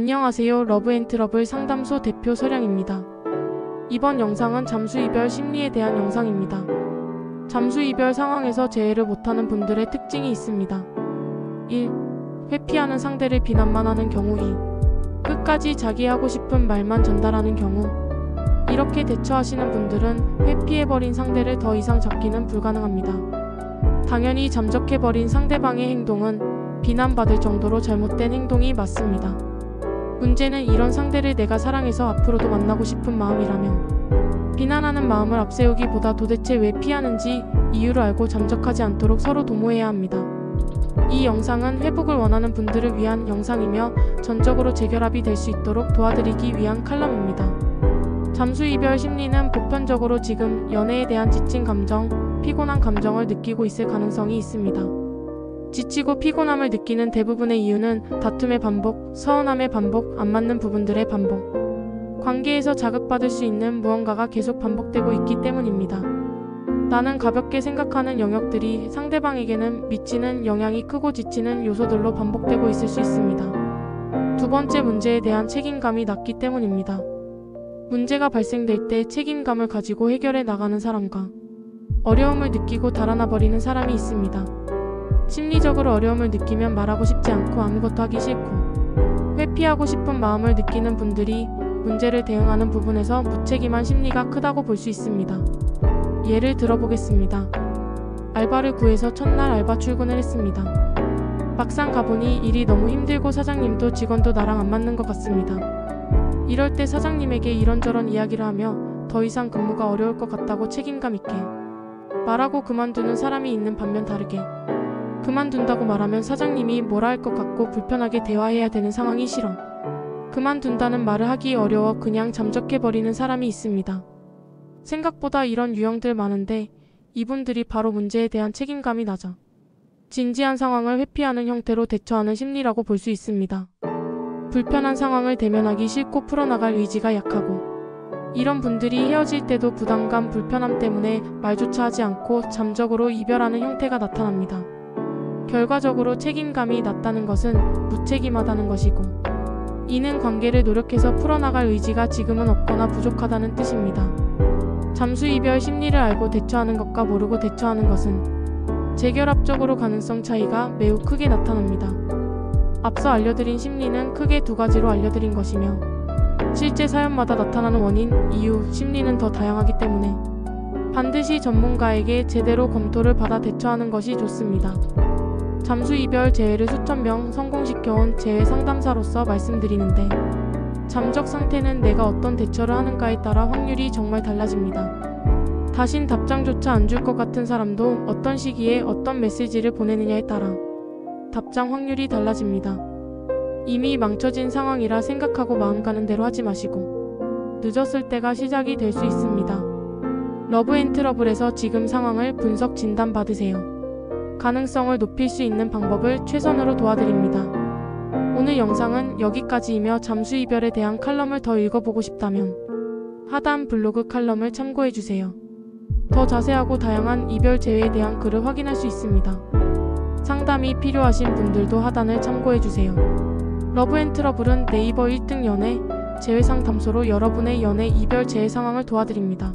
안녕하세요. 러브앤트러블 상담소 대표 서량입니다. 이번 영상은 잠수이별 심리에 대한 영상입니다. 잠수이별 상황에서 재회를 못하는 분들의 특징이 있습니다. 1. 회피하는 상대를 비난만 하는 경우. 2. 끝까지 자기 하고 싶은 말만 전달하는 경우. 이렇게 대처하시는 분들은 회피해버린 상대를 더 이상 잡기는 불가능합니다. 당연히 잠적해버린 상대방의 행동은 비난받을 정도로 잘못된 행동이 맞습니다. 문제는 이런 상대를 내가 사랑해서 앞으로도 만나고 싶은 마음이라면 비난하는 마음을 앞세우기보다 도대체 왜 피하는지 이유를 알고 잠적하지 않도록 서로 도모해야 합니다. 이 영상은 회복을 원하는 분들을 위한 영상이며 전적으로 재결합이 될 수 있도록 도와드리기 위한 칼럼입니다. 잠수이별 심리는 보편적으로 지금 연애에 대한 지친 감정, 피곤한 감정을 느끼고 있을 가능성이 있습니다. 지치고 피곤함을 느끼는 대부분의 이유는 다툼의 반복, 서운함의 반복, 안 맞는 부분들의 반복, 관계에서 자극받을 수 있는 무언가가 계속 반복되고 있기 때문입니다. 나는 가볍게 생각하는 영역들이 상대방에게는 미치는 영향이 크고 지치는 요소들로 반복되고 있을 수 있습니다. 두 번째, 문제에 대한 책임감이 낮기 때문입니다. 문제가 발생될 때 책임감을 가지고 해결해 나가는 사람과 어려움을 느끼고 달아나 버리는 사람이 있습니다. 심리적으로 어려움을 느끼면 말하고 싶지 않고 아무것도 하기 싫고 회피하고 싶은 마음을 느끼는 분들이 문제를 대응하는 부분에서 무책임한 심리가 크다고 볼 수 있습니다. 예를 들어보겠습니다. 알바를 구해서 첫날 알바 출근을 했습니다. 막상 가보니 일이 너무 힘들고 사장님도 직원도 나랑 안 맞는 것 같습니다. 이럴 때 사장님에게 이런저런 이야기를 하며 더 이상 근무가 어려울 것 같다고 책임감 있게 말하고 그만두는 사람이 있는 반면 다르게 그만둔다고 말하면 사장님이 뭐라 할 것 같고 불편하게 대화해야 되는 상황이 싫어 그만둔다는 말을 하기 어려워 그냥 잠적해버리는 사람이 있습니다. 생각보다 이런 유형들 많은데 이분들이 바로 문제에 대한 책임감이 낮아 진지한 상황을 회피하는 형태로 대처하는 심리라고 볼 수 있습니다. 불편한 상황을 대면하기 싫고 풀어나갈 의지가 약하고 이런 분들이 헤어질 때도 부담감, 불편함 때문에 말조차 하지 않고 잠적으로 이별하는 형태가 나타납니다. 결과적으로 책임감이 낮다는 것은 무책임하다는 것이고 이는 관계를 노력해서 풀어나갈 의지가 지금은 없거나 부족하다는 뜻입니다. 잠수이별 심리를 알고 대처하는 것과 모르고 대처하는 것은 재결합적으로 가능성 차이가 매우 크게 나타납니다. 앞서 알려드린 심리는 크게 두 가지로 알려드린 것이며 실제 사연마다 나타나는 원인, 이유, 심리는 더 다양하기 때문에 반드시 전문가에게 제대로 검토를 받아 대처하는 것이 좋습니다. 잠수이별 재회를 수천 명 성공시켜온 재회 상담사로서 말씀드리는데 잠적 상태는 내가 어떤 대처를 하는가에 따라 확률이 정말 달라집니다. 다신 답장조차 안 줄 것 같은 사람도 어떤 시기에 어떤 메시지를 보내느냐에 따라 답장 확률이 달라집니다. 이미 망쳐진 상황이라 생각하고 마음 가는 대로 하지 마시고 늦었을 때가 시작이 될 수 있습니다. 러브앤트러블에서 지금 상황을 분석 진단 받으세요. 가능성을 높일 수 있는 방법을 최선으로 도와드립니다. 오늘 영상은 여기까지이며 잠수이별에 대한 칼럼을 더 읽어보고 싶다면 하단 블로그 칼럼을 참고해주세요. 더 자세하고 다양한 이별 재회에 대한 글을 확인할 수 있습니다. 상담이 필요하신 분들도 하단을 참고해주세요. 러브앤트러블은 네이버 1등 연애 재회 상담소로 여러분의 연애 이별 재회 상황을 도와드립니다.